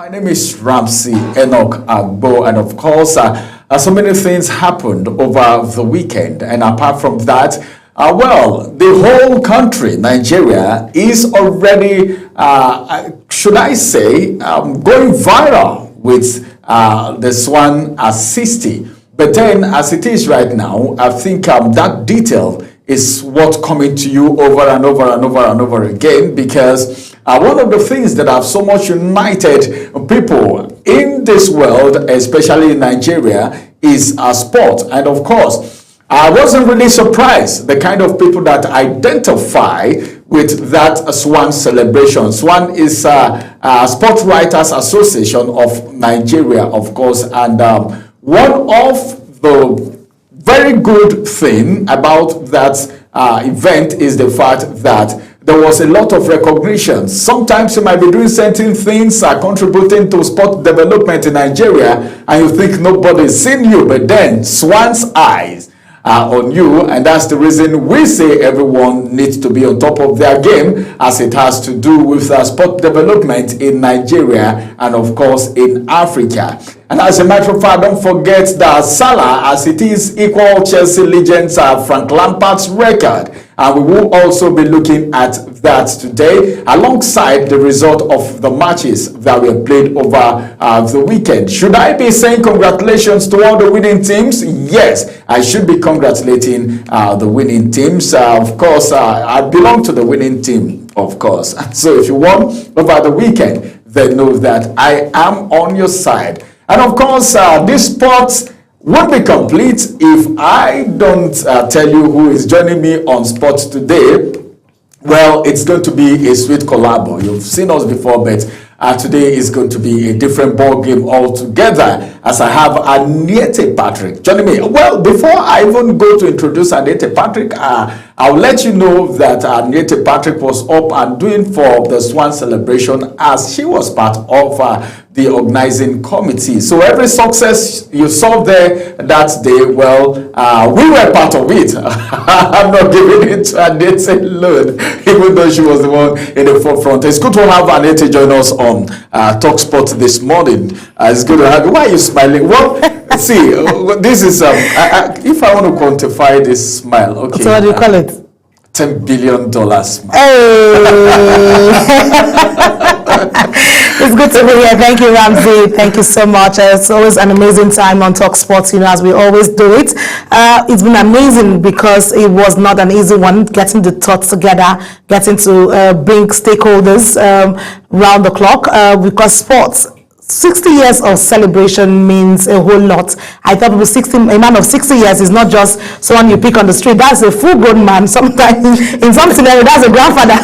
My name is Ramsey Enoch Agbo, and of course, so many things happened over the weekend. And apart from that, the whole country, Nigeria, is already, should I say, going viral with the Swan Assisi. But then, as it is right now, I think that detail is what's coming to you over and over and over and over again, because one of the things that have so much united people in this world, especially in Nigeria, is sport. And of course, I wasn't really surprised the kind of people that identify with that Swan celebration. Swan is Sport Writers Association of Nigeria, of course, and one of the very good thing about that event is the fact that there was a lot of recognition. Sometimes you might be doing certain things, contributing to sport development in Nigeria, and you think nobody's seen you, but then Swan's eyes are on you, and that's the reason we say everyone needs to be on top of their game, as it has to do with sport development in Nigeria and of course in Africa. And as a matter of fact, don't forget that Salah, as it is, equal Chelsea legends Frank Lampard's record. And we will also be looking at that today, alongside the result of the matches that were played over the weekend. Should I be saying congratulations to all the winning teams? Yes, I should be congratulating the winning teams. Of course, I belong to the winning team, of course. So if you won over the weekend, then know that I am on your side. And of course, this sport won't be complete if I don't tell you who is joining me on Sports today. Well, it's going to be a sweet collabo. You've seen us before, but today is going to be a different ball game altogether, as I have Aniete Patrick joining me. Well, before I even go to introduce Aniete Patrick, I'll let you know that Aniete Patrick was up and doing for the Swan celebration, as she was part of the organizing committee. So every success you saw there that day, well, we were part of it. I'm not giving it to Aniete alone, even though she was the one in the forefront. It's good to have Aniete join us on Talk Sport this morning. It's good to have you. Why are you smiling? Well, see, this is, if I want to quantify this smile, okay. So what do you call it? $10 billion smile. It's good to be here. Thank you, Ramsey. Thank you so much. It's always an amazing time on Talk Sports, as we always do it. It's been amazing because it was not an easy one, getting the thoughts together, getting to bring stakeholders round the clock, because sports, 60 years of celebration means a whole lot. I thought a man of 60 years is not just someone you pick on the street. That's a full-grown man. Sometimes, in some scenario, that's a grandfather.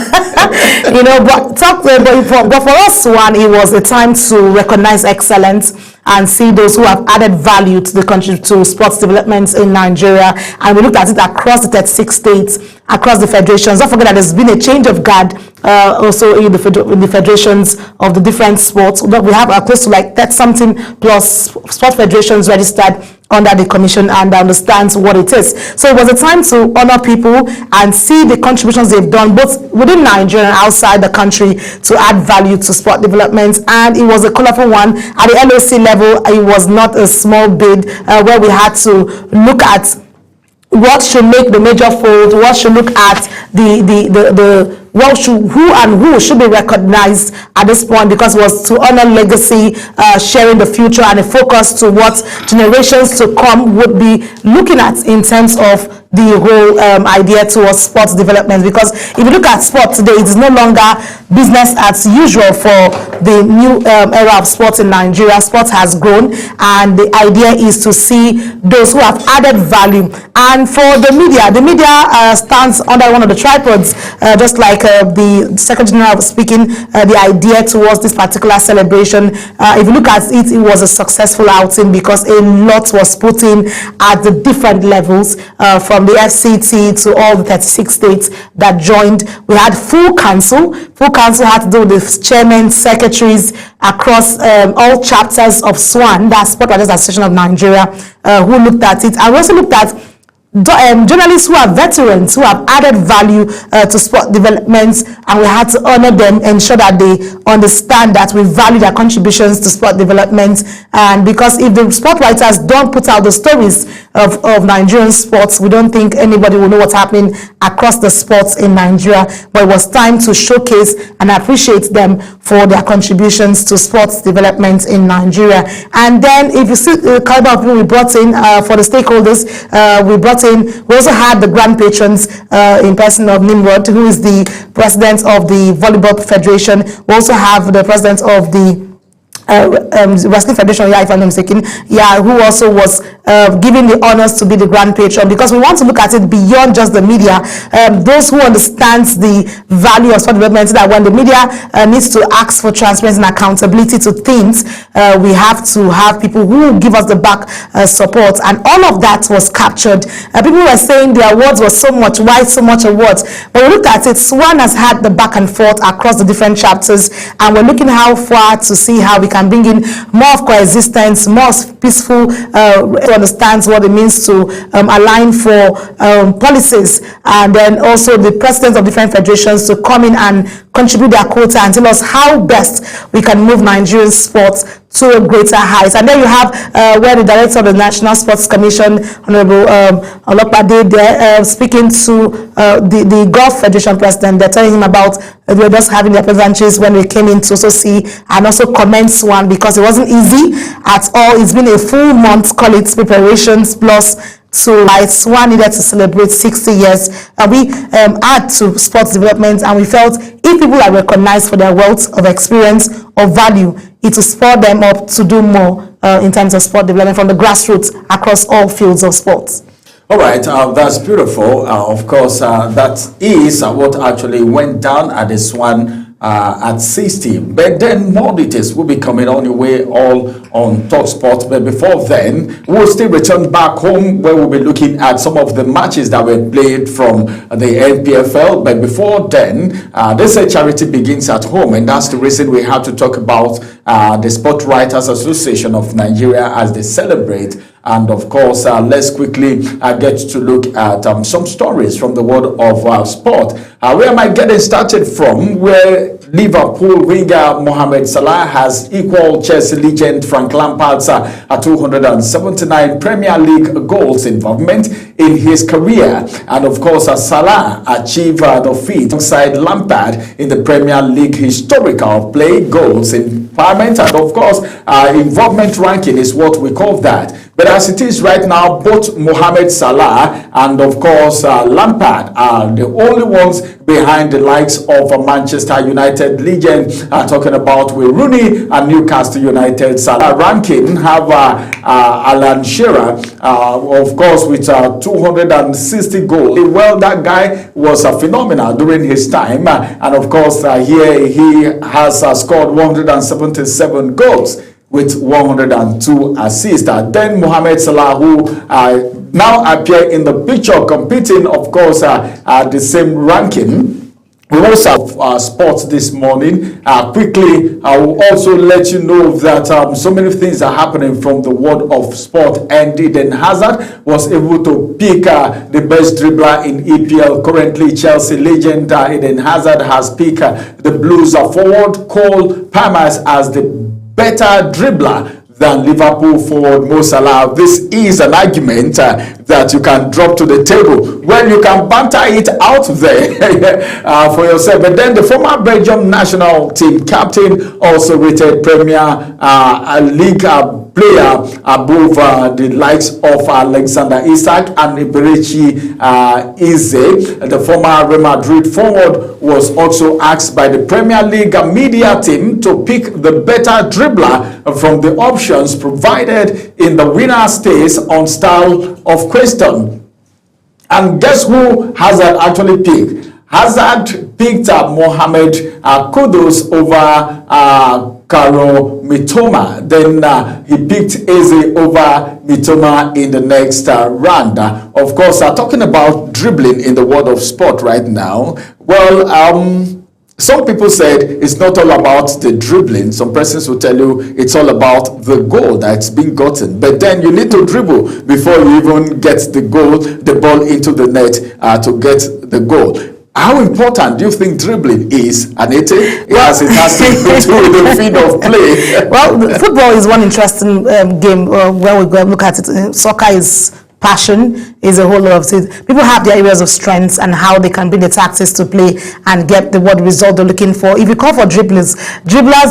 But for us, Swan, it was a time to recognize excellence and see those who have added value to the country, to sports developments in Nigeria. And we looked at it across the 36 states, across the federations. Don't forget that there's been a change of guard also in the federations of the different sports. We have close to like 30-something plus sport federations registered under the commission and understands what it is. So it was a time to honor people and see the contributions they've done both within Nigeria and outside the country to add value to sport development. And it was a colorful one. At the LOC level, it was not a small bid where we had to look at what should make the major fold, what should look at who should be recognized at this point, because it was to honor legacy, sharing the future, and a focus to what generations to come would be looking at in terms of the whole idea towards sports development. Because if you look at sport today, it is no longer business as usual for the new era of sports in Nigeria. Sports has grown, and the idea is to see those who have added value. And for the media stands under one of the tripods, just like the Secretary General was speaking, the idea towards this particular celebration. If you look at it, it was a successful outing because a lot was put in at the different levels, from the FCT to all the 36 states that joined. We had full council. Full council had to do with the chairmen, secretaries across all chapters of SWAN, that's Sport Writers Association of Nigeria, who looked at it. And we also looked at journalists who are veterans, who have added value to sport development, and we had to honor them, ensure that they understand that we value their contributions to sport development. And because if the sport writers don't put out the stories of Nigerian sports, we don't think anybody will know what's happening across the sports in Nigeria. But it was time to showcase and appreciate them for their contributions to sports development in Nigeria. And then if you see the caliber of people we brought in for the stakeholders, we also had the grand patrons in person of Nimrod, who is the president of the Volleyball Federation. We also have the president of the Wrestling Federation, if I'm not mistaken, who also was given the honors to be the grand patron, because we want to look at it beyond just the media. Those who understand the value of sport development, that when the media needs to ask for transparency and accountability to things, we have to have people who give us the back support, and all of that was captured. People were saying the awards were so much, why so much awards? But we looked at it, SWAN has had the back and forth across the different chapters, and we're looking how far to see how we can bring in more of coexistence, more peaceful, understands what it means to align for policies, and then also the presidents of different federations to come in and contribute their quota and tell us how best we can move Nigerian sports to a greater heights. And then you have where the director of the National Sports Commission, Honorable Olopade, there speaking to the Golf Federation president. They're telling him about they were just having their pleasantries when we came in to also see and also commend SWAN, because it wasn't easy at all. It's been a full month, call it preparations plus. So like SWAN needed to celebrate 60 years, and we add to sports development, and we felt if people are recognized for their wealth of experience or value, it will spur them up to do more in terms of sport development from the grassroots across all fields of sports. All right, that's beautiful. Of course, that is what actually went down at the SWAN at 60. But then more details will be coming on your way, all on TalkSport. But before then, we'll still return back home where we'll be looking at some of the matches that were played from the NPFL. But before then, they say charity begins at home, and that's the reason we have to talk about the Sport Writers Association of Nigeria as they celebrate. And of course, let's quickly get to look at some stories from the world of sport. Where am I getting started from? Where Liverpool winger Mohamed Salah has equaled Chelsea legend Frank Lampard's 279 Premier League goals involvement in his career. And of course, Salah achieved the feat alongside Lampard in the Premier League historical play goals involvement, and of course, involvement ranking is what we call that. But as it is right now, both Mohamed Salah and of course Lampard are the only ones behind the likes of Manchester United legend, talking about Wayne Rooney and Newcastle United. Salah ranking have Alan Shearer, of course, with 260 goals. Well, that guy was phenomenal during his time, and of course here he has scored 177 goals with 102 assists. Then Mohamed Salah, who now appear in the picture, competing, of course, at the same ranking. We also have sports this morning. Quickly, I will also let you know that so many things are happening from the world of sport. And Eden Hazard was able to pick the best dribbler in EPL. Currently, Chelsea legend Eden Hazard has picked the Blues forward Cole Palmer as the better dribbler than Liverpool forward Mo Salah. This is an argument that you can drop to the table. Well, you can banter it out there for yourself. But then the former Belgium national team captain also rated Premier League player above the likes of Alexander Isak and Eberechi Eze. The former Real Madrid forward was also asked by the Premier League media team to pick the better dribbler from the options provided in the winner stays on style of question. And guess who Hazard actually picked? Hazard picked Mohamed Kudus over Karo Mitoma. Then he picked Eze over Mitoma in the next round. Of course, talking about dribbling in the world of sport right now, well, Some people said it's not all about the dribbling. Some persons will tell you it's all about the goal that's been gotten. But then you need to dribble before you even get the ball into the net to get the goal. How important do you think dribbling is, Anete, as it has to do with the field of play? Well, football is one interesting game when we go and look at it. Soccer is passion, is a whole lot of things. People have their areas of strengths and how they can bring the tactics to play and get the what result they're looking for. If you call for dribblers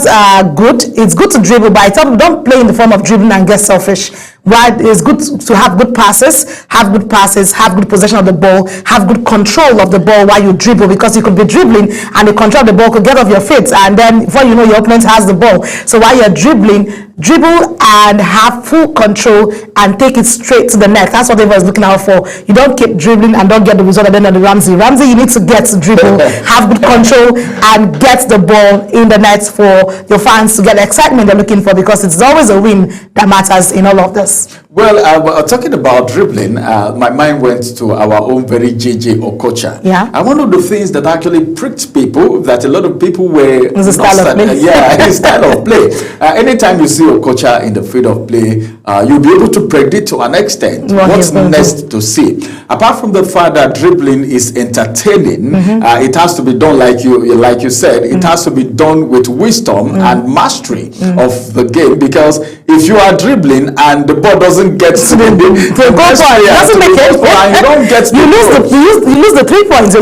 are good. It's good to dribble, but I tell them don't play in the form of dribbling and get selfish. Right, it's good to have good passes, have good possession of the ball, have good control of the ball while you dribble, because you could be dribbling and the control of the ball could get off your feet, and then before you know, your opponent has the ball. So while you're dribbling, dribble and have full control and take it straight to the net. That's what everyone's looking out for. You don't keep dribbling and don't get the result at the end of the Ramsey, you need to get to dribble, have good control and get the ball in the net for your fans to get the excitement they're looking for, because it's always a win that matters in all of this. Well, talking about dribbling, my mind went to our own very JJ Okocha. Yeah. And one of the things that actually pricked people, that a lot of people were... His style of play. His style of play. Anytime you see Okocha in the field of play, you'll be able to predict to an extent what's next to see. Apart from the fact that dribbling is entertaining, it has to be done like you said, it has to be done with wisdom and mastery of the game, because if you are dribbling and the ball doesn't get to the goal, it doesn't make it. You don't get you lose the 3 points. You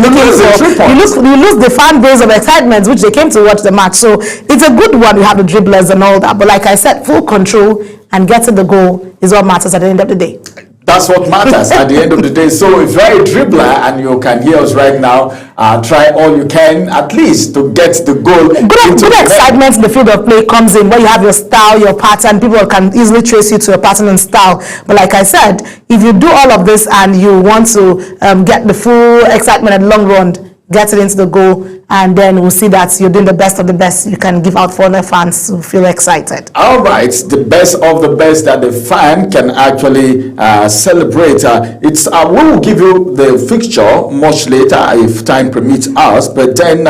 lose the fan base of excitement which they came to watch the match. So it's a good one. You have the dribblers and all that, but like I said, full control and getting the goal is what matters at the end of the day. That's what matters at the end of the day. So if you're a dribbler and you can hear us right now, try all you can at least to get the goal. Good excitement in the field of play comes in where you have your style, your pattern. People can easily trace you to a pattern and style. But like I said, if you do all of this and you want to get the full excitement at the long run, get it into the goal, and then we'll see that you're doing the best of the best you can give out for the fans to feel excited. All right, the best of the best that the fan can actually celebrate. We will give you the fixture much later if time permits us, but then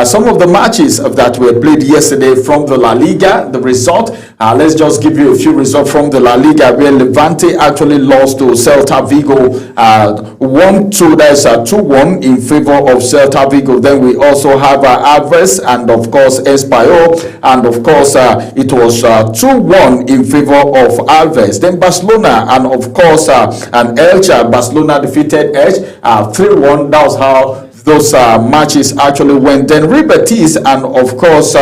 some of the matches that were played yesterday from the La Liga, the result, let's just give you a few results from the La Liga, where Levante actually lost to Celta Vigo 1-2, that's 2-1 in favor of Celta Vigo. Then we also have Alves and of course Espanyol, and of course it was 2-1 in favor of Alves. Then Barcelona and of course and Elche, Barcelona defeated Elche 3-1. That was how those matches actually went. Then Real Betis and of course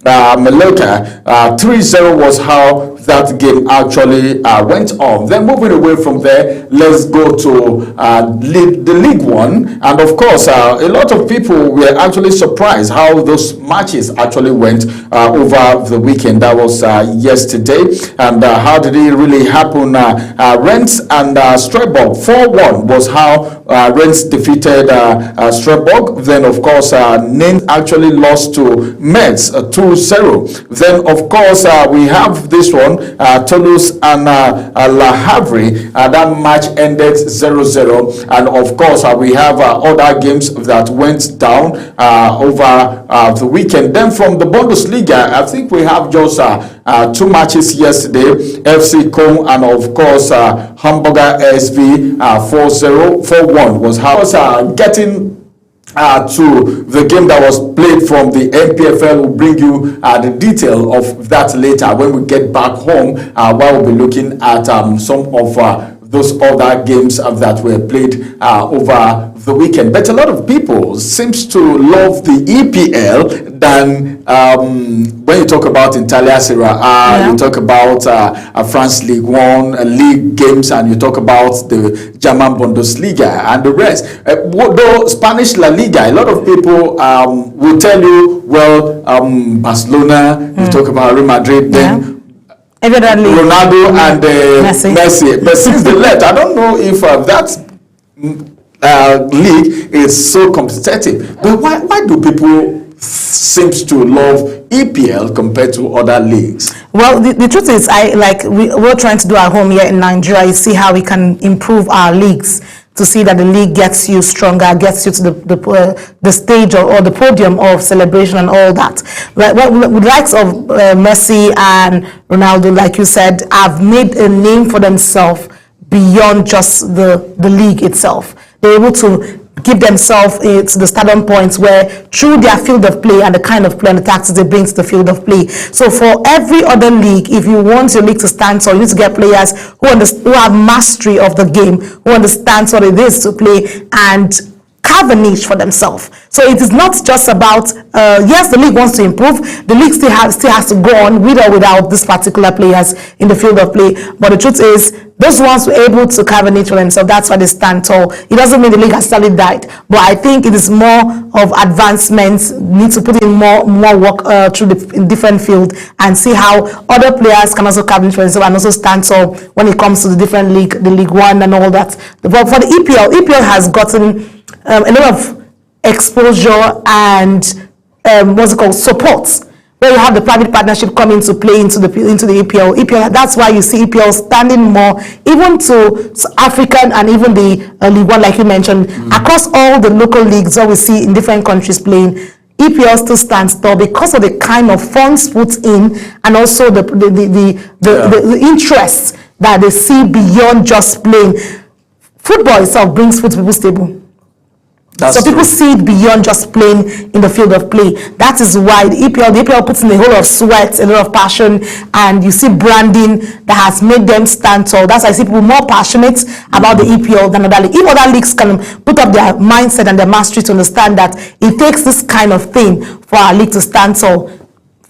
Mallorca 3-0 was how that game actually went on. Then moving away from there, let's go to the League One, and of course a lot of people were actually surprised how those matches actually went over the weekend. That was yesterday. And how did it really happen? Rennes and Strasbourg 4-1 was how Rennes defeated Strasbourg. Then of course Nantes actually lost to Metz 2-0. Then of course we have this one, Toulouse and Le Havre. That match ended 0-0. And of course we have other games that went down over the weekend. Then from the Bundesliga, I think we have just 2 matches yesterday. FC Köln and of course Hamburger SV 4-1 was how getting to the game that was played from the NPFL. We'll bring you the detail of that later when we get back home, while we'll be looking at some of those other games that were played over the weekend. But a lot of people seems to love the EPL than when you talk about Italia Serie A, you talk about France League One league games, and you talk about the German Bundesliga and the rest. Though Spanish La Liga, a lot of people will tell you, well, Barcelona, you talk about Real Madrid, then evidently Ronaldo and Messi. But since they left, I don't know if that league is so competitive. But why do people seems to love EPL compared to other leagues? Well, the truth is, we're trying to do our home here in Nigeria. You see how we can improve our leagues. to see that the league gets you stronger, gets you to the stage or the podium of celebration and all that. But with the likes of Messi and Ronaldo, like you said, have made a name for themselves beyond just the league itself. They're able to give themselves to the starting points where through their field of play and the kind of play and the tactics they bring to the field of play. So for every other league, if you want your league to stand tall, you need to get players who have mastery of the game, who understand what it is to play and carve a niche for themselves. So it is not just about, yes, the league wants to improve. The league still has to go on with or without these particular players in the field of play. But the truth is, those ones were able to carve a niche for themselves. That's why they stand tall. It doesn't mean the league has totally died. But I think it is more of advancements, need to put in more work through the different field and see how other players can also carve a niche for themselves and also stand tall when it comes to the different league, the League One and all that. But for the EPL has gotten a lot of exposure and support, where you have the private partnership coming to play into the EPL. That's why you see EPL standing more, even to African and even the League One, like you mentioned, across all the local leagues that we see in different countries playing. EPL still stands tall because of the kind of funds put in and also the interest that they see beyond just playing. Football itself brings food to people's table. So people see it beyond just playing in the field of play. That is why the EPL puts in a whole lot of sweat, a lot of passion, and you see branding that has made them stand tall. That's why I see people more passionate about the EPL than other leagues. If other leagues can put up their mindset and their mastery to understand that it takes this kind of thing for our league to stand tall,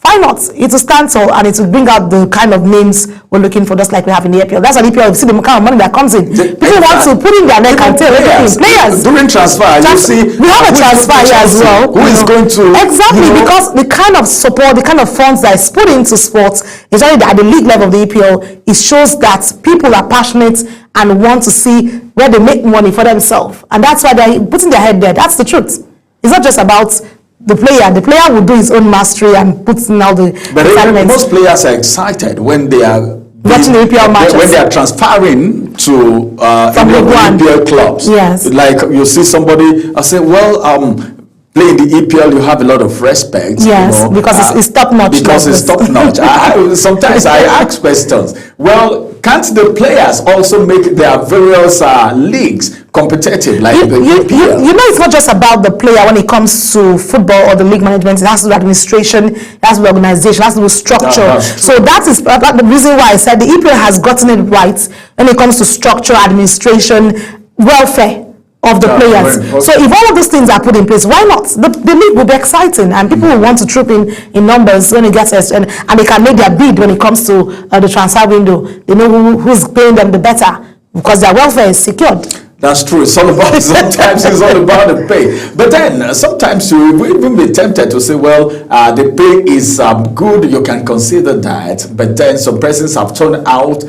why not? It will stand tall and it will bring out the kind of names we're looking for, just like we have in the EPL. That's why the EPL, you see the kind of money that comes in. People want to put in their neck and tail. Players. During transfer, you see. We have a transfer here as well. Who is going to. Exactly, because the kind of support, the kind of funds that is put into sports, is only at the league level of the EPL, it shows that people are passionate and want to see where they make money for themselves. And that's why they're putting their head there. That's the truth. It's not just about the player will do his own mastery and puts in all the elements. Most players are excited when they are watching the EPL matches, when they are transferring to EPL clubs. Yes, like you see somebody, I say, well, playing the EPL, you have a lot of respect. Yes, because it's top notch. Because it's top notch. Sometimes I ask questions. Well, can't the players also make their various leagues competitive, like the EPL? You know, it's not just about the player when it comes to football or the league management. It has to do with administration, it has to do with organization, it has to do with structure. So that is the reason why I said the EPL has gotten it right when it comes to structure, administration, welfare of the players. So if all of those things are put in place, why not? The league will be exciting and people will want to troop in numbers when it gets and they can make their bid when it comes to the transfer window. They know who's paying them the better because their welfare is secured. That's true. It's all about, sometimes it's all about the pay. But then sometimes you will even be tempted to say, well, the pay is good, you can consider that. But then some persons have turned out,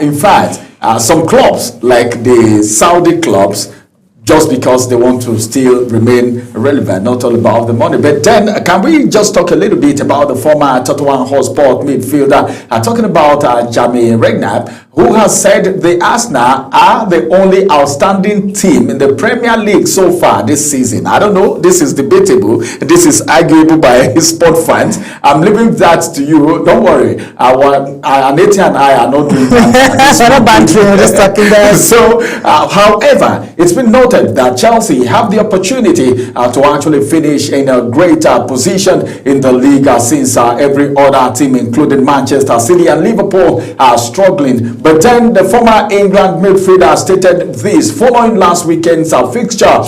in fact, some clubs like the Saudi clubs, just because they want to still remain relevant, not all about the money. But then, can we just talk a little bit about the former Tottenham Hotspur midfielder, talking about Jamie Redknapp, who has said the Arsenal are the only outstanding team in the Premier League so far this season. I don't know, this is debatable, this is arguable by sport fans. I'm leaving that to you, don't worry. Aneti and I are not doing that. Just talking there. So, however, it's been noted that Chelsea have the opportunity to actually finish in a greater position in the league since every other team, including Manchester City and Liverpool, are struggling. But then the former England midfielder stated this following last weekend's fixture.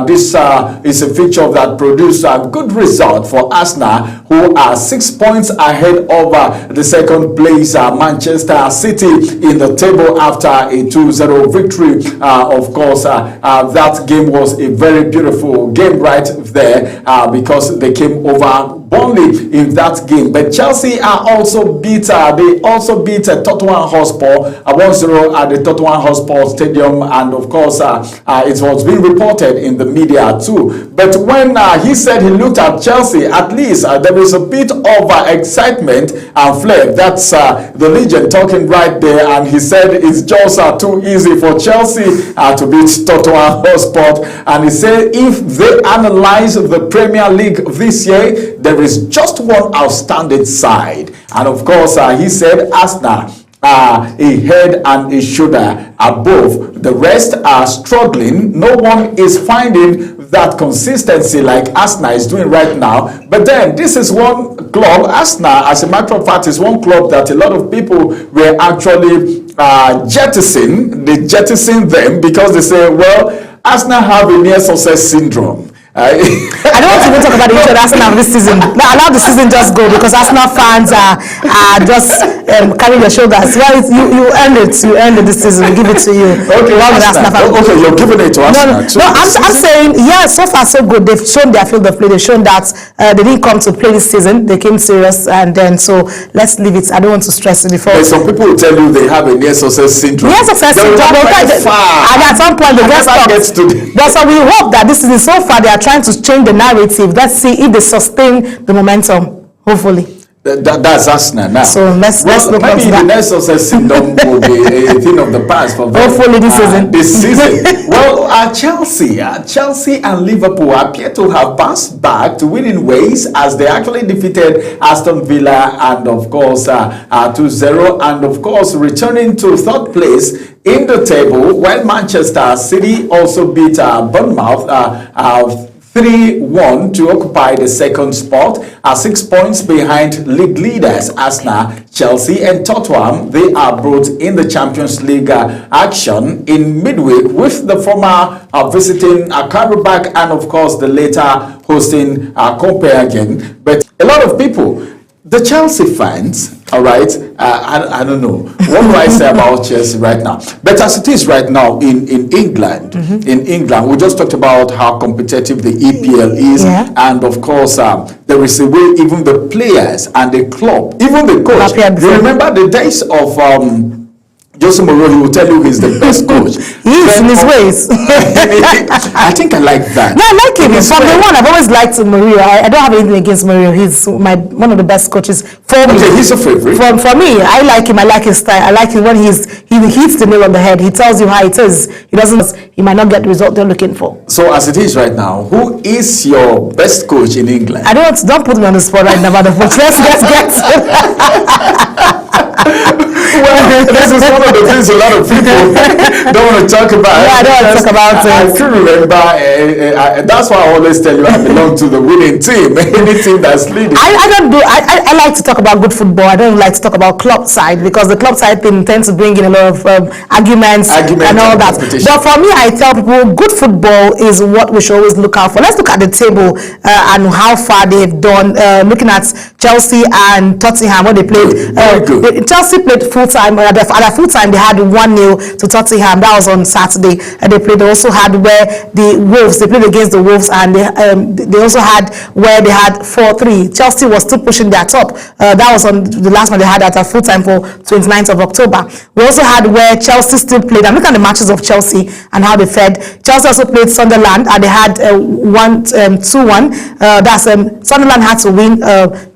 This is a fixture that produced a good result for Arsenal, who are 6 points ahead of the second place Manchester City in the table after a 2-0 victory. Of course, that game was a very beautiful game right there because they came over Burnley in that game. But Chelsea are also beat. They also beat Tottenham Hotspur 1-0 at the Tottenham Hotspur Stadium, and of course, it was being reported in the media too. But when he said he looked at Chelsea, at least there is a bit of excitement and flair. That's the legend talking right there, and he said it's just too easy for Chelsea to beat Tottenham Hotspur. And he said if they analyze the Premier League this year, there is just one outstanding side, and of course he said Arsenal are a head and a shoulder above. The rest are struggling. No one is finding that consistency like Arsenal is doing right now. But then this is one club, Arsenal, as a matter of fact, is one club that a lot of people were actually jettisoning. They jettison them because they say, well, Arsenal have a near success syndrome. I don't want to even talk about the issue of Arsenal this season. Allow the season just go, because Arsenal fans are just carrying their shoulders. Well, you earned it. You earned it this season. We give it to you. Okay, okay, you're giving it to Arsenal. No, I'm saying, yeah, so far so good. They've shown their field of play. They've shown that they didn't come to play this season. They came serious, and then so let's leave it. I don't want to stress it before. But some people will tell you they have a near success syndrome. Near success syndrome. And at some point they get stuck. But so we hope that this season, so far they are trying to change the narrative. Let's see if they sustain the momentum. Hopefully. That's Arsenal now. So let's look maybe at the next success syndrome will be a thing of the past for them. Hopefully this season. Well, Chelsea and Liverpool appear to have bounced back to winning ways as they actually defeated Aston Villa, and of course 2-0, and of course returning to third place in the table, while Manchester City also beat Bournemouth 3-1 to occupy the second spot, 6 points behind league leaders Arsenal, Chelsea and Tottenham. They are both in the Champions League action in midweek, with the former visiting Karabakh and of course the later hosting Copenhagen. But a lot of people, the Chelsea fans, all right, I don't know. What do I say about Chelsea right now? But as it is right now in England, we just talked about how competitive the EPL is. Yeah. And of course, there is a way even the players and the club, even the coach. You remember the days of Jose Mourinho? He will tell you he's the best coach. He is in his ways. I think I like that. No, I like him. From the one, I've always liked Mourinho. I don't have anything against Mourinho. He's one of the best coaches for me. Okay, he's a favorite. For me, I like him. I like his style. I like him when he hits the nail on the head. He tells you how it is. He might not get the result they're looking for. So as it is right now, who is your best coach in England? Don't put me on the spot right now about the coach. Let's get Well, this is one of the things a lot of people don't want to talk about. Yeah, I don't want to talk about it. I can remember, that's why I always tell you I belong to the winning team, any team that's leading. I like to talk about good football. I don't like to talk about club side, because the club side thing tends to bring in a lot of arguments and all that. But for me, I tell people good football is what we should always look out for. Let's look at the table and how far they've done. Looking at Chelsea and Tottenham, what they played. Chelsea played full time. At a full time, they had 1-0 to Tottenham. That was on Saturday. They also had where the Wolves, they played against the Wolves, and they also had where they had 4-3. Chelsea was still pushing their top. That was on the last one they had at a full time for 29th of October. We also had where Chelsea still played. I'm looking at the matches of Chelsea and how they fared. Chelsea also played Sunderland, and they had 2-1. That's Sunderland had to win.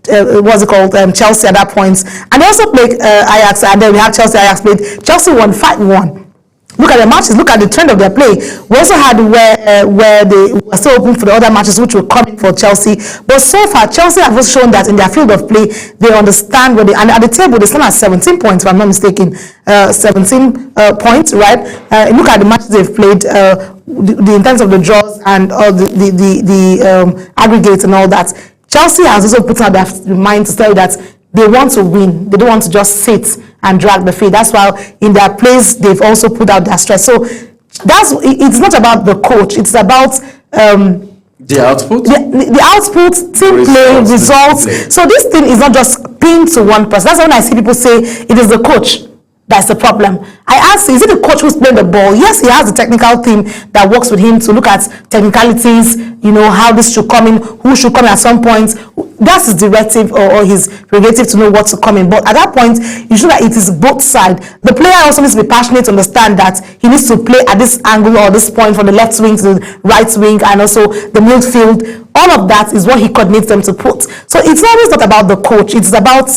What's it called? Chelsea at that point, and they also played Ajax, and then we have Chelsea. Ajax played. Chelsea won 5-1. Look at the matches. Look at the trend of their play. We also had where they were still open for the other matches, which were coming for Chelsea. But so far, Chelsea have also shown that in their field of play, they understand where they. And at the table, they stand at 17 points, if I'm not mistaken. 17 points, right? Look at the matches they've played. In terms of the draws and all the aggregates and all that. Chelsea has also put out their mind to tell you that they want to win. They don't want to just sit and drag the feet. That's why in their plays they've also put out their stress. So it's not about the coach. It's about the output. The output, team play, results. So this thing is not just pinned to one person. That's when I see people say it is the coach. That's the problem. I asked, is it the coach who's playing the ball? Yes, he has the technical team that works with him to look at technicalities, how this should come in, who should come in at some point. That's his directive or his prerogative to know what to come in. But at that point, you should that it is both sides. The player also needs to be passionate to understand that he needs to play at this angle or this point from the left wing to the right wing and also the midfield. All of that is what he coordinates them to put. So it's always not about the coach. It's about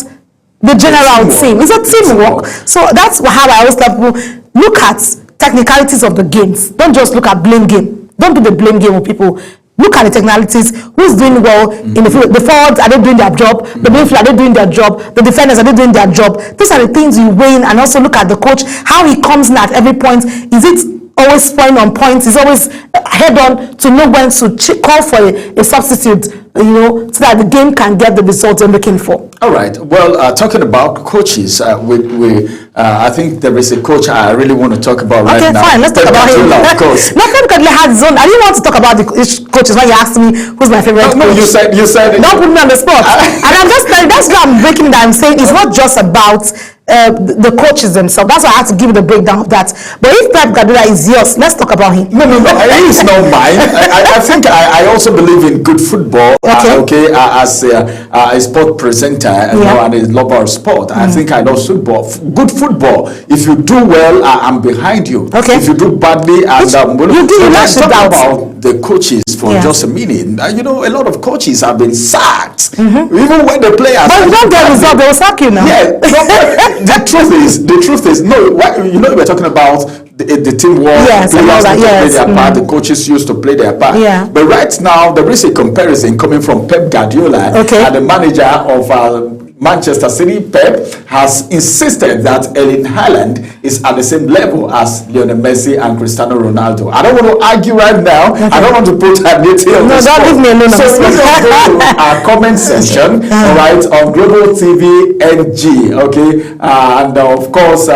the general team. It's a teamwork. So that's how I always tell people, look at technicalities of the games. Don't just look at blame game. Don't do the blame game with people. Look at the technicalities. Who's doing well in the field? The forwards, are they doing their job? The midfield, are they doing their job? The defenders, are they doing their job? These are the things you weigh in, and also look at the coach, how he comes in at every point. Is it always point on points? Is always head on to know when to call for a substitute, so that the game can get the results they're looking for. All right. Well, talking about coaches, I think there is a coach I really want to talk about right now. Okay, fine. Let's talk about him. Of course. Not because he has his own. I didn't want to talk about the coaches when you asked me who's my favorite coach. No, you said it. Don't put me on the spot. And I'm just telling. That's why I'm breaking down. I'm saying it's not just about the coaches themselves. That's why I have to give you the breakdown of that. But if Pep Guardiola is yours, let's talk about him. No. He is not mine. I think I also believe in good football. Okay. As a sport presenter and a lover of sport, I think I know football. Good football. If you do well, I'm behind you. Okay. If you do badly, let's talk about the coaches for just a minute. A lot of coaches have been sacked, even when the players. But you don't get result, they will sack you now. Yeah. The truth is, no. We're talking about the teamwork. Yes, players play their part. The coaches used to play their part. Yeah. But right now, there is a comparison coming from Pep Guardiola, and the manager of Manchester City, Pep, has insisted that Erling Haaland is at the same level as Lionel Messi and Cristiano Ronaldo. I don't want to argue right now. I don't want to put a detail. No, don't leave me alone. So let's go to our comment section, all right, on Global TV NG, okay, and of course,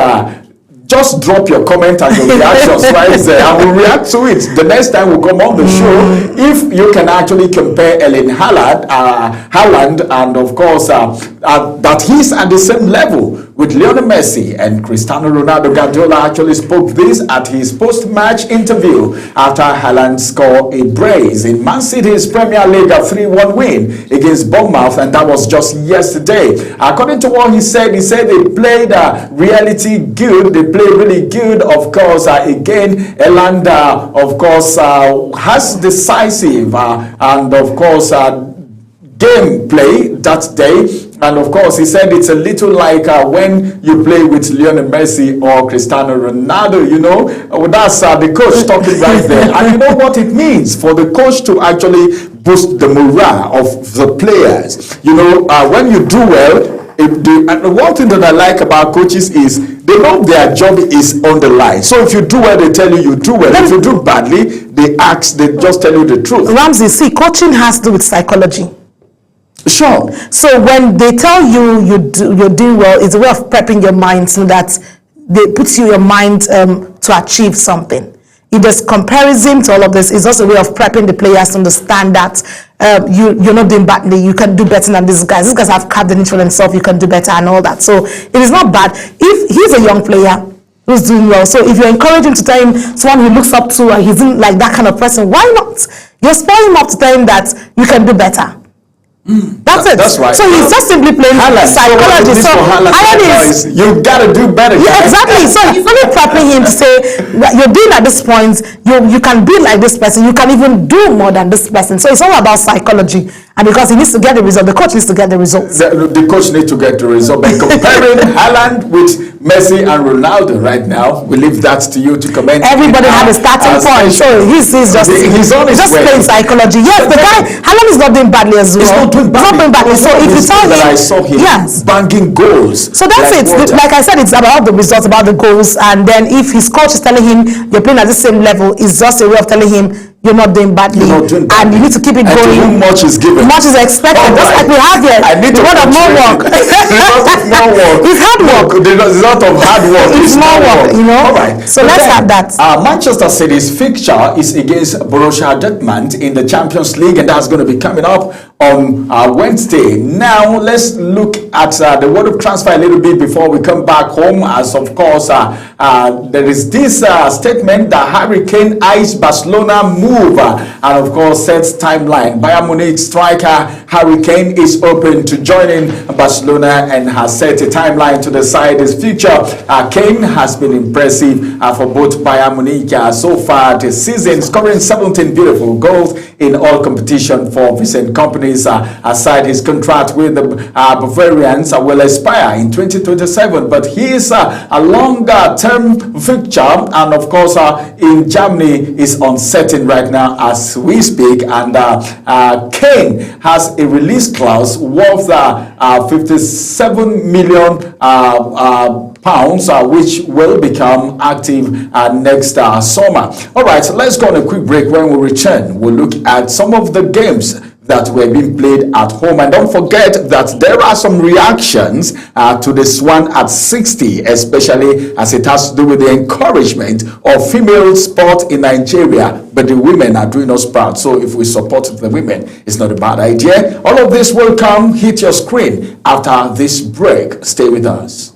just drop your comment and your reactions right there, and we'll react to it the next time we come on the show. If you can actually compare Erling Haaland, and of course that he's at the same level with Lionel Messi and Cristiano Ronaldo. Guardiola actually spoke this at his post-match interview after Haaland scored a brace in Man City's Premier League 3-1 win against Bournemouth, and that was just yesterday. According to what he said they played reality good. They played really good. Of course, again, Haaland, of course, has decisive and of course game play that day. And of course, he said it's a little like when you play with Lionel Messi or Cristiano Ronaldo, that's the coach talking right there. And you know what it means for the coach to actually boost the morale of the players. When you do well, and the one thing that I like about coaches is they know their job is on the line. So if you do well, they tell you do well. If you do badly, they just tell you the truth. Ramsey, see, coaching has to do with psychology. Sure. So when they tell you you're doing well, it's a way of prepping your mind so that they put your mind to achieve something. If there's comparison to all of this, it's also a way of prepping the players to understand that you're not doing badly. You can do better than these guys. These guys have carved the niche for themselves. You can do better and all that. So it is not bad. If he's a young player who's doing well, so if you encourage him to tell him someone he looks up to and he's in like that kind of person, why not? You're spurring him up to tell him that you can do better. That's it. That's right. So he's just simply playing psychology. So Haaland is, you gotta do better. Yeah, exactly. So he's only prepping him to say you're doing at this point, you can be like this person, you can even do more than this person. So it's all about psychology. And because he needs to get the result, the coach needs to get the results. The coach needs to get the result. But comparing Haaland with Messi and Ronaldo right now, we leave that to you to comment. Everybody had a starting point. So he's just playing psychology. Yes, the guy, Haaland is not doing badly as well. He's not doing badly. So if you tell him, I saw him banging goals. So that's it. Like I said, it's about the results, about the goals. And then if his coach is telling him you're playing at the same level, it's just a way of telling him you're not doing badly. And you need to keep it going. To whom much is given. Much is expected. Just like we have here. I need the word of more work. More work. It's hard work. There's a lot of hard work. It's more work, All right. So let's have that. Manchester City's fixture is against Borussia Dortmund in the Champions League, and that's going to be coming up on Wednesday. Now, let's look at the world of transfer a little bit before we come back home, as of course, there is this statement that Harry Kane eyes Barcelona move, and of course, sets timeline. Bayern Munich striker Harry Kane is open to joining Barcelona and has set a timeline to decide his future. Kane has been impressive for both Bayern Munich so far this season, scoring 17 beautiful goals in all competition for Vincent Kompany. Aside his contract with the Bavarians will expire in 2027, but he is a longer-term fixture, and of course in Germany is uncertain right now as we speak. And Kane has a release clause worth 57 million pounds, which will become active next summer. All right, so let's go on a quick break. When we return, we'll look at some of the games that were being played at home. And don't forget that there are some reactions to this one at 60, especially as it has to do with the encouragement of female sport in Nigeria. But the women are doing us proud. So if we support the women, it's not a bad idea. All of this will come, hit your screen after this break. Stay with us.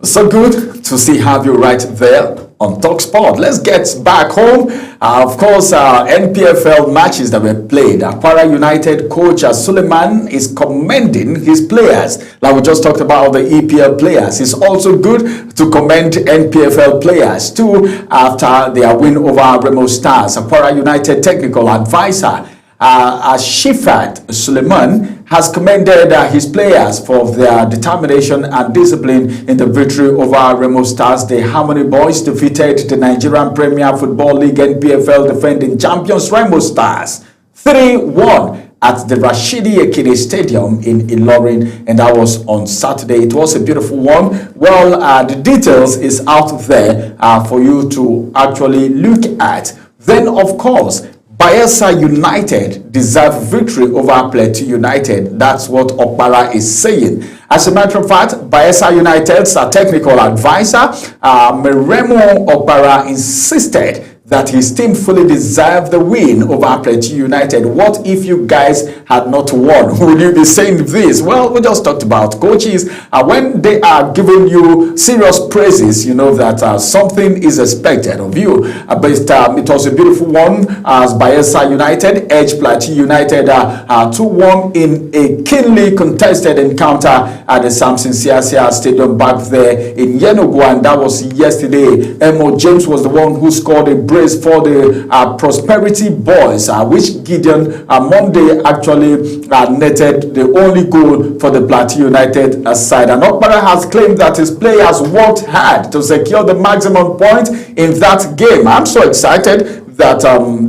So good to have you right there on TalkSport. Let's get back home. Of course, NPFL matches that were played. Aquara United coach Suleiman is commending his players. Like we just talked about the EPL players. It's also good to commend NPFL players too after their win over Remo Stars. Aquara United technical advisor Shifat Suleiman has commended his players for their determination and discipline in the victory over Remo Stars. The Harmony Boys defeated the Nigerian Premier Football League NPFL defending champions Remo Stars 3-1 at the Rashidi Ekine Stadium in Ilorin, and that was on Saturday. It was a beautiful one. Well, the details is out there for you to actually look at. Then, of course, Bayelsa United deserve victory over Plateau United. That's what Okpara is saying. As a matter of fact, Bayelsa United's technical advisor, Meremo Okpara, insisted that his team fully deserved the win over Plateau United. What if you guys had not won? Would you be saying this? Well, we just talked about coaches. When they are giving you serious praises, you know that something is expected of you. But it was a beautiful one as Bayelsa United edged Plateau United 2-1 in a keenly contested encounter at the Samson Siasia Stadium back there in Yenagoa, and that was yesterday. Emo James was the one who scored a brace for the Prosperity Boys, which Gideon Monday actually netted the only goal for the Plateau United side. And Okpara has claimed that his players worked hard to secure the maximum point in that game. I'm so excited that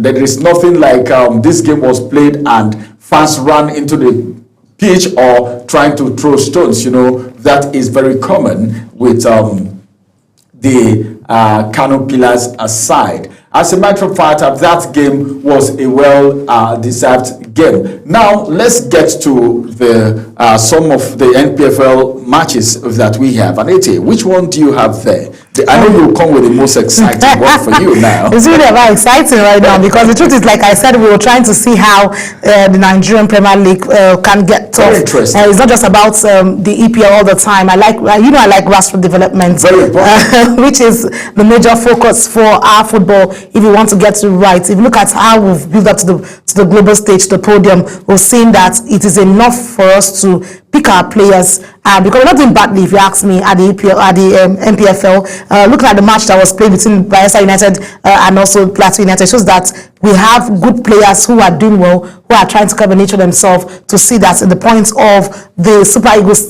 there is nothing like this game was played and fans ran into the pitch or trying to throw stones. You know, that is very common with the Kano Pillars aside. As a matter of fact, that game was a well-deserved game. Now, let's get to the some of the NPFL matches that we have. Anete, which one do you have there? I know you'll come with the most exciting one for you now. It's really about exciting right now because the truth is, like I said, we were trying to see how the Nigerian Premier League can get tough. Very interesting. It's not just about the EPL all the time. I like grassroots development, which is the major focus for our football. If you want to get it right, if you look at how we've built up to the global stage to podium, we've seen that it is enough for us to pick our players, because we're not doing badly, if you ask me, at the MPFL. Looking at the match that was played between Bayelsa United and also Plateau United shows that we have good players who are doing well, who are trying to cover nature themselves, to see that in the points of the Super Eagles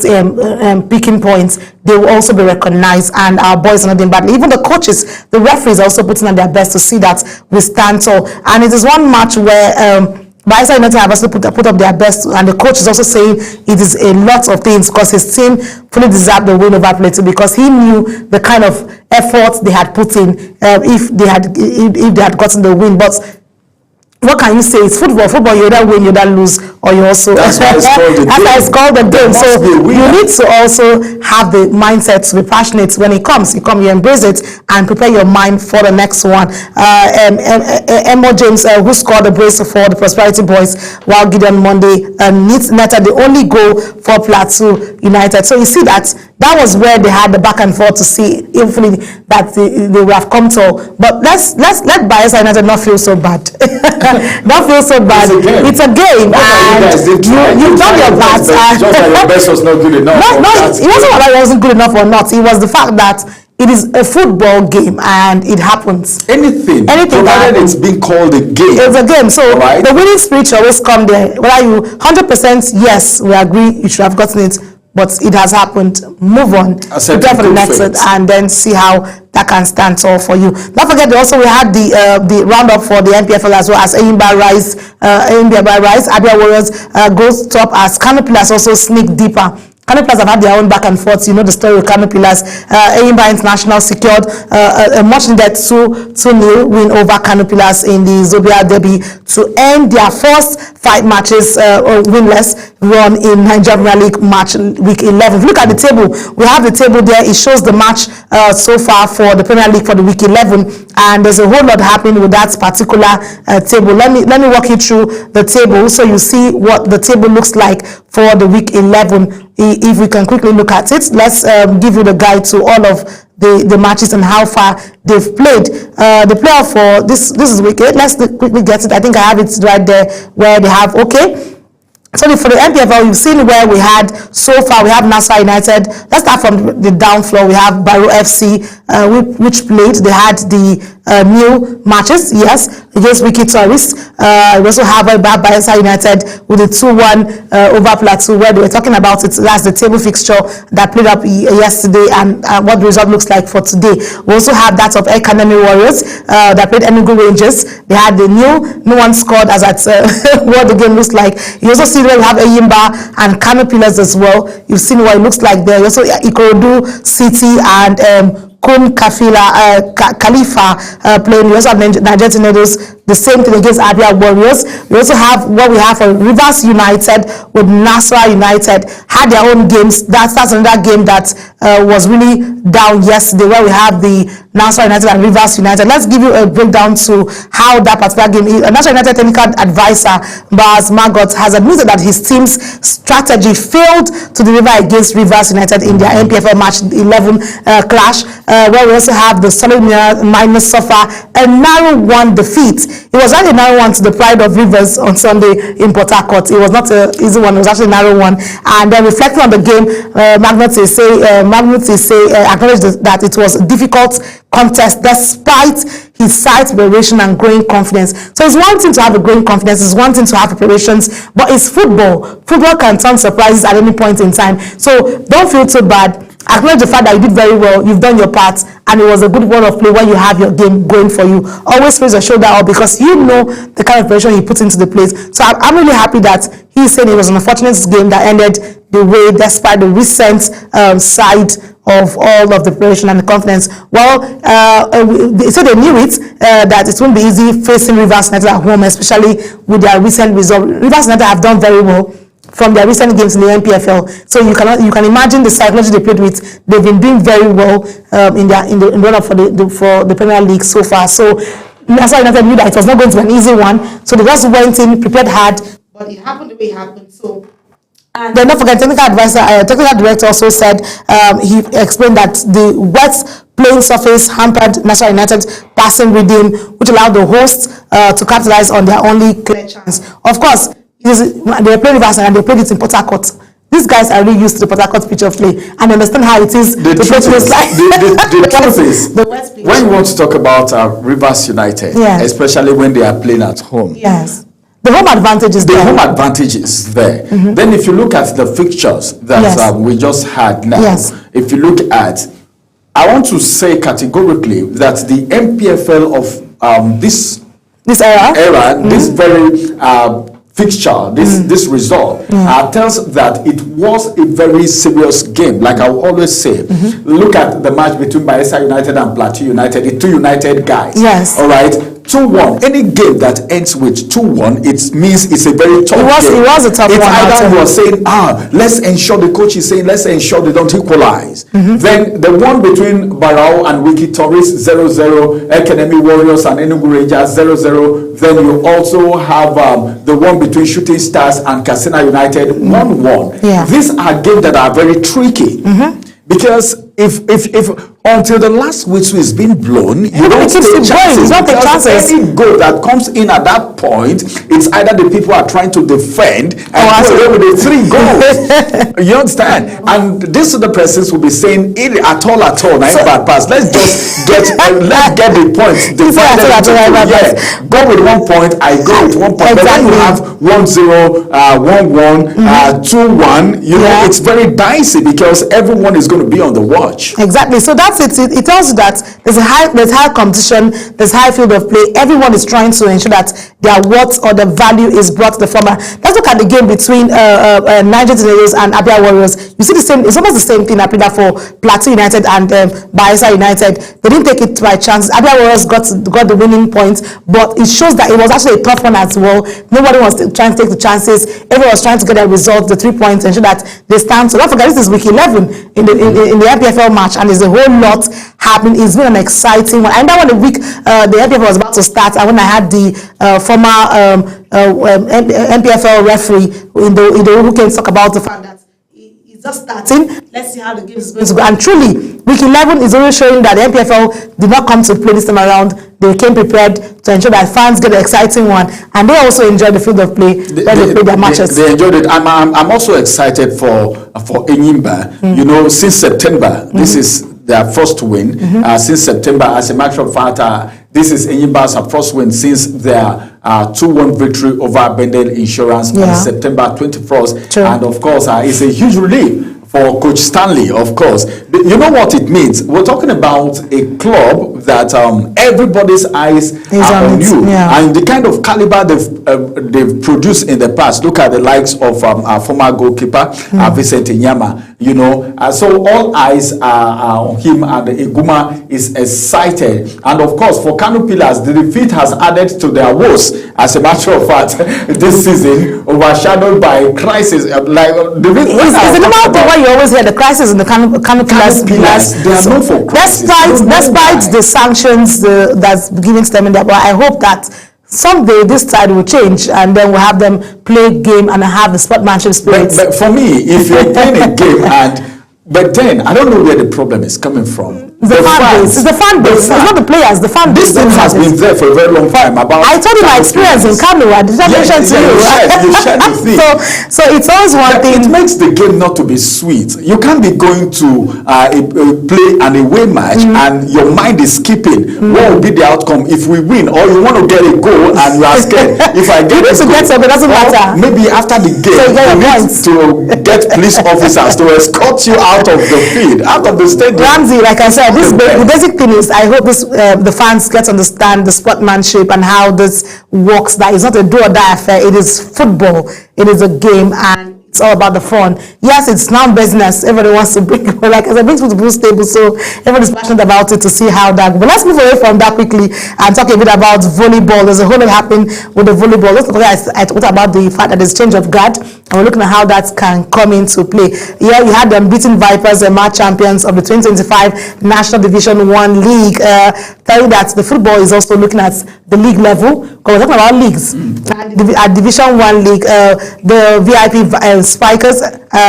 picking points, they will also be recognized, and our boys are not doing badly. Even the coaches, the referees are also putting on their best to see that we stand tall. And it is one match where Bayelsa United have also put up their best, and the coach is also saying it is a lot of things because his team fully deserved the win over Plateau, because he knew the kind of effort they had put in if they had gotten the win. But what can you say? It's football. Football, you either win, you either lose, or you also. That's why it's called the game. That's why it's called the game. So you need to also have the mindset to be passionate when it comes. You embrace it, and prepare your mind for the next one. Emo James, who scored the brace for the Prosperity Boys, while Gideon Monday netted the only goal for Plateau United. So you see that was where they had the back and forth to see hopefully that they would have come to. But let Bayelsa United not feel so bad. Don't feel so bad. It's a game, and you've done your part. Just like your best was not good enough. It wasn't whether it wasn't good enough or not. It was the fact that it is a football game, and it happens. Anything provided it's being called a game. It's a game. So the winning spirit should always come there. Whether you 100% yes, we agree you should have gotten it, but it has happened. Move on. Prepare for the next one, and then see how that can stand tall for you. Don't forget, also we had the roundup for the MPFL as well, as Eyimba Rise, Abia Warriors goes top, as Kano Pillars also sneak deeper. Kano Pillars have had their own back and forth. You know the story with Kano Pillars. Eyimba International secured a much needed 2-0 win over Kano Pillars in the Zobia Derby to end their first 5 matches winless run in Nigeria Premier League match week 11. If you look at the table, we have the table there. It shows the match so far for the Premier League for the week 11, and there's a whole lot happening with that particular table. Let me walk you through the table so you see what the table looks like for the week 11. If we can quickly look at it, let's give you the guide to all of the matches and how far they've played. The playoff for this is week 8. Let's quickly get it. I think I have it right there where they have So for the MPFL, you've seen where we had so far. We have Nasarawa United. Let's start from the down floor. We have Baro FC, which played. They had the new matches, yes, against Wiki Tourists. We also have Bayelsa United with the 2-1 over Plateau, where they were talking about it. That's the table fixture that played up yesterday, and what the result looks like for today. We also have that of Academy Warriors that played Enugu Rangers. They had the no one scored as at what the game looks like. You also see where we have Eyimba and Kano Pillars as well. You've seen what it looks like there. You also Ikorodu City and Kun Khalifa playing. We also have Nigeria Tornadoes, the same thing against Abia Warriors. We also have what we have for Rivers United with Nasarawa United. Had their own games. That's another game that was really down yesterday, where we have the Nasarawa United and Rivers United. Let's give you a breakdown to how that particular game is. Nasarawa United technical advisor Baz Margot has admitted that his team's strategy failed to deliver against Rivers United in their MPFL match 11 clash, where we also have the Solid Miners suffer a narrow 1 defeat. It was actually a narrow one to the Pride of Rivers on Sunday in Port Harcourt. It was not an easy one. It was actually a narrow one. And then reflecting on the game, Magnus acknowledged that it was a difficult contest despite his slight preparation and growing confidence. So it's one thing to have a growing confidence, it's one thing to have preparations, but it's football. Football can turn surprises at any point in time. So don't feel too bad. Acknowledge the fact that you did very well, you've done your part, and it was a good word of play when you have your game going for you. Always raise your shoulder up, because you know the kind of pressure he put into the place. So I'm really happy that he said it was an unfortunate game that ended the way, despite the recent side of all of the preparation and the confidence. Well, so they knew it, that it won't be easy facing Rivers United at home, especially with their recent result. Rivers United have done very well from their recent games in the MPFL. So you can imagine the psychology they played with. They've been doing very well in the run-up for the Premier League so far. So Nasarawa United knew that it was not going to be an easy one. So they just went in, prepared hard, but it happened the way it happened. So, and then don't forget, technical director also said, he explained that the wet playing surface hampered Nasarawa United's passing rhythm, which allowed the hosts to capitalize on their only clear chance. Of course, They play Riverside and they played it in Port Harcourt. These guys are really used to the Port Harcourt pitch of play and understand how it is. The truth is, when you want to talk about Rivers United, especially when they are playing at home, yes, the home advantage is the there. home advantage is there. Then if you look at the fixtures that we just had now, if you look at, I want to say categorically that the MPFL of this era, this very fixture, this result tells that it was a very serious game. Like I always say, look at the match between Bayelsa United and Plateau United, the two United guys. Yes. All right. 2-1. Any game that ends with 2-1, it means it's a very tough game. It was a tough one. It's either you are saying, let's ensure, the coach is saying, let's ensure they don't equalize. Then the one between Barao and Wiki Tourist 0-0, Academy Warriors and Enugu Rangers 0-0. Then you also have the one between Shooting Stars and Katsina United 1-1. These are games that are very tricky. Because if until the last whistle is being blown, you don't take chances. Because any goal that comes in at that point, it's either the people are trying to defend and go with the 3 goals. You understand? And this is the persons will be saying, at all, not bad pass. Let's just get the points. Go with 1 point. I go with 1 point. But when you have 1-0, 1-1, 2-1, you know, it's very dicey because everyone is going to be on the watch. Exactly. So that's it. It tells you that there's high competition, there's high field of play. Everyone is trying to ensure that their worth or the value is brought to the former. Let's look at the game between Niger Tornadoes and Abia Warriors. You see the same. It's almost the same thing happened for Plateau United and Bayelsa United. They didn't take it by chance. Abia Warriors got the winning point, but it shows that it was actually a tough one as well. Nobody was trying to take the chances. Everyone was trying to get their results, the 3 points, ensure that they stand. So don't forget, this is week 11 in the MPFL match, and there's a whole lot happening. It's been an exciting one. I remember when the MPFL was about to start, and when I had the former MPFL referee in the who came to talk about the fact that it's just starting. Let's see how the game is going to go. And truly, week 11 is always showing that the MPFL did not come to play this time around. They came prepared to ensure that fans get an exciting one, and they also enjoyed the field of play when they played their matches. They enjoyed it. I'm also excited for Enyimba. You know, since September, this is their first win. Since September, as a matter of fact, this is Enyimba's first win since their 2-1 victory over Bendel Insurance on September 21st. And of course, it's a huge relief for Coach Stanley, of course. But you know what it means? We're talking about a club that everybody's eyes are on you. And the kind of caliber they've produced in the past. Look at the likes of our former goalkeeper, Vincent Inyama. You know, so all eyes are on him, and Iguma is excited. And of course, for Kano Pillars, the defeat has added to their woes. As a matter of fact, this season overshadowed by crisis. Like it's about the way you always hear the crisis in the Kano Pillars. They are known for crisis. Despite the sanctions that's giving them in there, but I hope that someday this side will change, and then we'll have them play game and have the sportsmanship spirit. But for me, if you're playing a game but then I don't know where the problem is coming from. The fan base. It's the fan base. It's not the players. The fan base. This thing has been there for a very long time. I told you my experience in Kano. I did not mention to you. You shared the thing. So it's always one thing. It makes the game not to be sweet. You can't be going to play an away match and your mind is skipping. What will be the outcome if we win? Or you want to get a goal and you are scared. If I get a goal, it doesn't matter. Maybe after the game, you need to get police officers to escort you out of the field, out of the stadium. Ramsey, like I said, the basic thing is, I hope the fans get to understand the sportsmanship and how this works. That it's not a do or die affair. It is football. It is a game, and it's all about the fun. Yes, it's now business. Everybody wants to bring, like I said, bring people to the table, so everybody's passionate about it to see how that. But let's move away from that quickly and talk a bit about volleyball. There's a whole lot happening with the volleyball. Let's talk about the fact that there's change of guard and we're looking at how that can come into play. Yeah, we had the unbeaten Vipers, the match champions of the 2025 National Division 1 League. Tell you that the football is also looking at the league level, because we're talking about leagues. And at Division 1 League, the VIP Spikers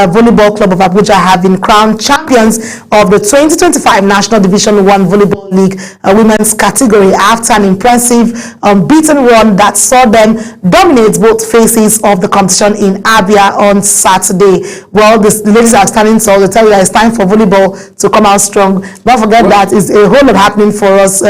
Volleyball Club of Abuja have been crowned champions of the 2025 National Division 1 Volleyball League women's category after an impressive unbeaten run that saw them dominate both phases of the competition in Abia on Saturday. Well, the ladies are standing tall. They tell you that it's time for volleyball to come out strong. Don't forget that it's a whole lot happening for us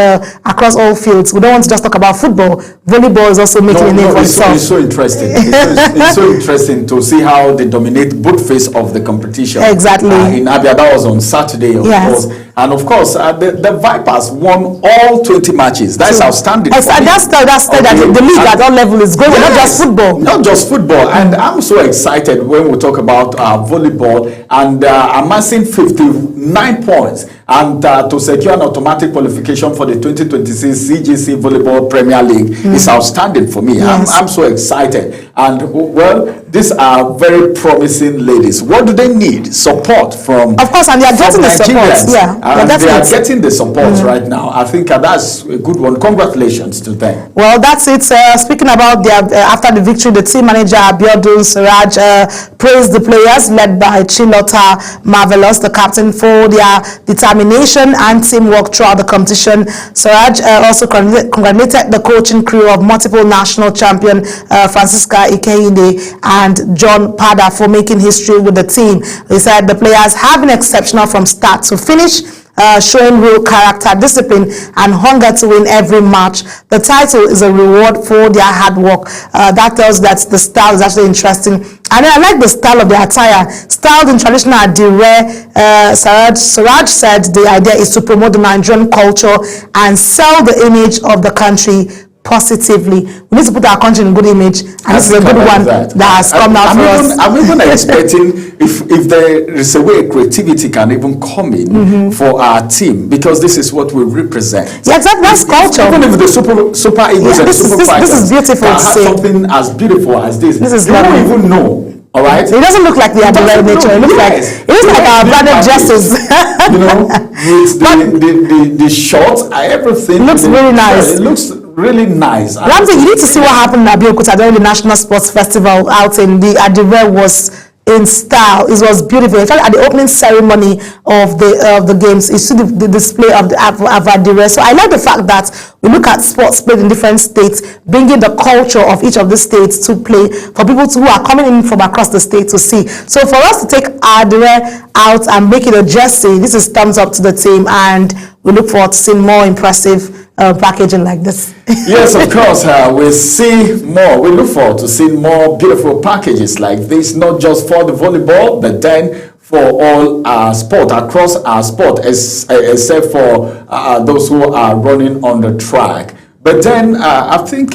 across all fields. We don't want to just talk about football. Volleyball is also making a name for itself. It's so interesting. It's so interesting to see how they dominate both phases of the competition. Exactly. In Abia, that was on Saturday, of course. And of course, the Vipers won all 20 matches. That's outstanding. That's that the league at all level is going, not just football. Not just football. And I'm so excited when we talk about volleyball and amassing 59 points and to secure an automatic qualification for the 2026 CGC Volleyball Premier League is outstanding for me. Yes. I'm so excited. And well, these are very promising ladies. What do they need? Support from, of course, and they are getting the support. Yeah, and they are getting the support right now. I think that's a good one. Congratulations to them. Well, that's it. Speaking about their after the victory, the team manager Abiodun Siraj praised the players led by Chilota Marvelous, the captain, for their determination and teamwork throughout the competition. Siraj also congratulated the coaching crew of multiple national champion Francisca Ikehinde and John Pada for making history with the team. He said the players have been exceptional from start to finish, showing real character, discipline, and hunger to win every match. The title is a reward for their hard work. That tells that the style is actually interesting. And I like the style of the attire. Styled in traditional Adire, Siraj said the idea is to promote the Nigerian culture and sell the image of the country positively. We need to put our country in good image, and this is a good one that has come out for us. I'm even expecting if there is a way creativity can even come in for our team, because this is what we represent. Yeah, exactly. That's culture. Even if the super Eagles and super fighters this is beautiful to see. Something as beautiful as this is you lovely. don't even know. All right. It doesn't look like the Adire nature. It looks like our branded dresses. You know, with the shorts, everything. It looks really nice. It looks really nice. One thing, you need to see what happened in Abeokuta during the National Sports Festival out in the Adire was in style. It was beautiful. In fact, at the opening ceremony of the games, you see the display of the Adire. So I like the fact that we look at sports played in different states, bringing the culture of each of the states to play for people who are coming in from across the state to see. So for us to take Adire out and make it a jersey, this is thumbs up to the team, and we look forward to seeing more impressive packaging like this. Yes, of course. We see more. We look forward to seeing more beautiful packages like this, not just for the volleyball, but then for all our sport, across our sport, except for those who are running on the track. But then I think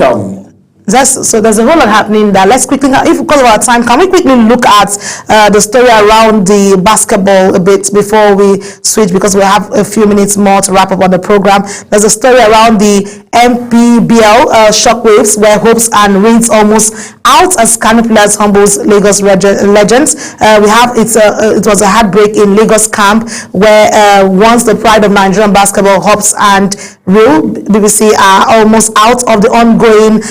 so there's a whole lot happening there. Let's quickly, if because of our time, can we quickly look at the story around the basketball a bit before we switch, because we have a few minutes more to wrap up on the program. There's a story around the MPBL shockwaves, where hopes and reads almost out as Kano Pillars humbles Lagos legends. It was a heartbreak in Lagos camp, where once the pride of Nigerian basketball, Hops and Real BBC are almost out of the ongoing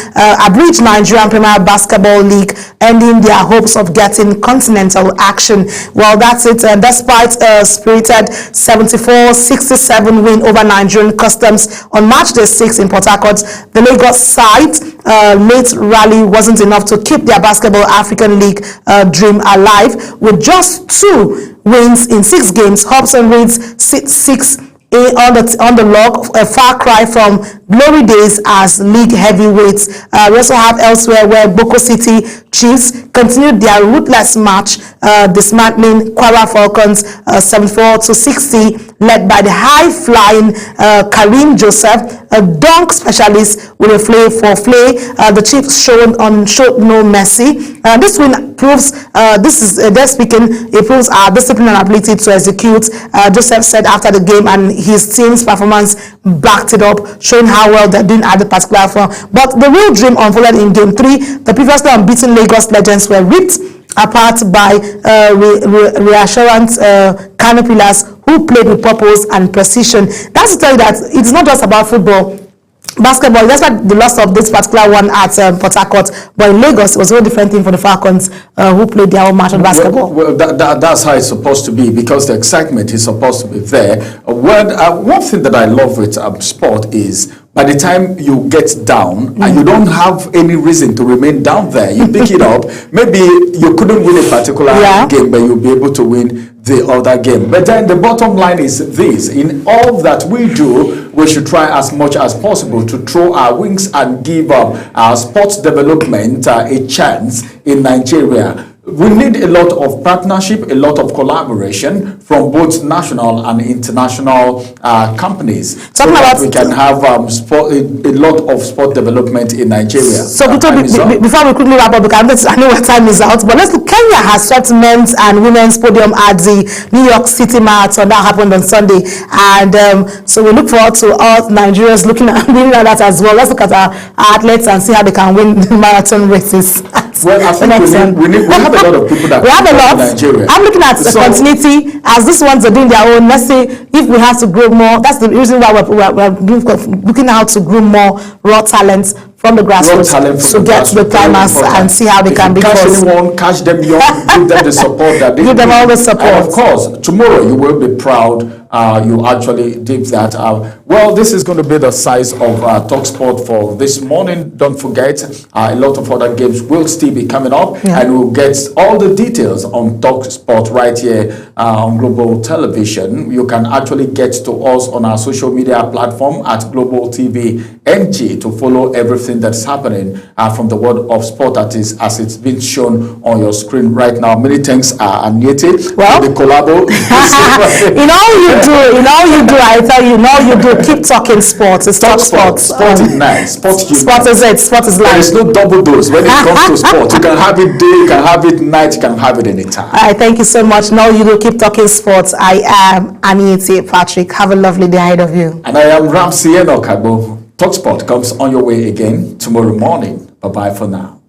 abridged Nigerian Premier Basketball League, ending their hopes of getting continental action. Well, that's it. Despite a spirited 74-67 win over Nigerian Customs on March the 6th in Port Harcourt, the Lagos side late rally wasn't enough to keep their Basketball African League dream alive. With just 2 wins in 6 games, Hops and Reeds sit 6 on the log, a far cry from glory days as league heavyweights. We also have elsewhere where Boko City Chiefs continued their ruthless march, dismantling Kwara Falcons 74-60, led by the high-flying Karim Joseph, a dunk specialist with a flay for flay. The Chiefs showed no mercy. This win proves, it proves our discipline and ability to execute. Joseph said after the game, and his team's performance backed it up, showing how well they're doing at the particular form. But the real dream unfolded in Game 3. The previously unbeaten Lagos legends were ripped apart by reassurance canopilas who played with purpose and precision. That's to tell you that it's not just about football. Basketball, that's why the loss of this particular one at Port Harcourt, but in Lagos it was a very different thing for the Falcons who played their own match of basketball. Well, that's how it's supposed to be, because the excitement is supposed to be there. One thing that I love with sport is by the time you get down and you don't have any reason to remain down there, you pick it up. Maybe you couldn't win a particular game, but you'll be able to win the other game. But then the bottom line is this: in all that we do, we should try as much as possible to throw our wings and give our sports development a chance in Nigeria. We need a lot of partnership, a lot of collaboration from both national and international companies, so that we can have a lot of sport development in Nigeria. So before we quickly wrap up, because I know our time is out, but let's look. Kenya has swept men's and women's podium at the New York City Marathon that happened on Sunday, and so we look forward to all Nigerians looking at winning at that as well. Let's look at our athletes and see how they can win the marathon races. Well, I think we have a lot of people that we have a lot. Nigeria. I'm looking at the continuity as these ones are doing their own. Let's say if we have to grow more, that's the reason why we're looking out to grow more raw talents from the grassroots to get to the climax and see how they can be forced. Anyone, catch them young, give them the support that they give them all the support. And of course, tomorrow you will be proud you actually did that. Well, this is going to be the size of TalkSport for this morning. Don't forget, a lot of other games will still be coming up, and we'll get all the details on TalkSport right here on Global Television. You can actually get to us on our social media platform at Global TV NG to follow everything that's happening from the world of sport, that is as it's been shown on your screen right now. Many thanks, Aniete, well, for the collabo. In all you do, I tell you, in all you do, keep talking sports. It's TalkSport. Sport is nice. Sport is it. Sport is life. There is no double dose when it comes to sport. You can have it day, you can have it night, you can have it anytime. All right, thank you so much. Now you do keep talking sports. I am Aniete Patrick. Have a lovely day ahead of you. And I am Ramsey Enoch Agbo. TalkSport comes on your way again tomorrow morning. Bye-bye for now.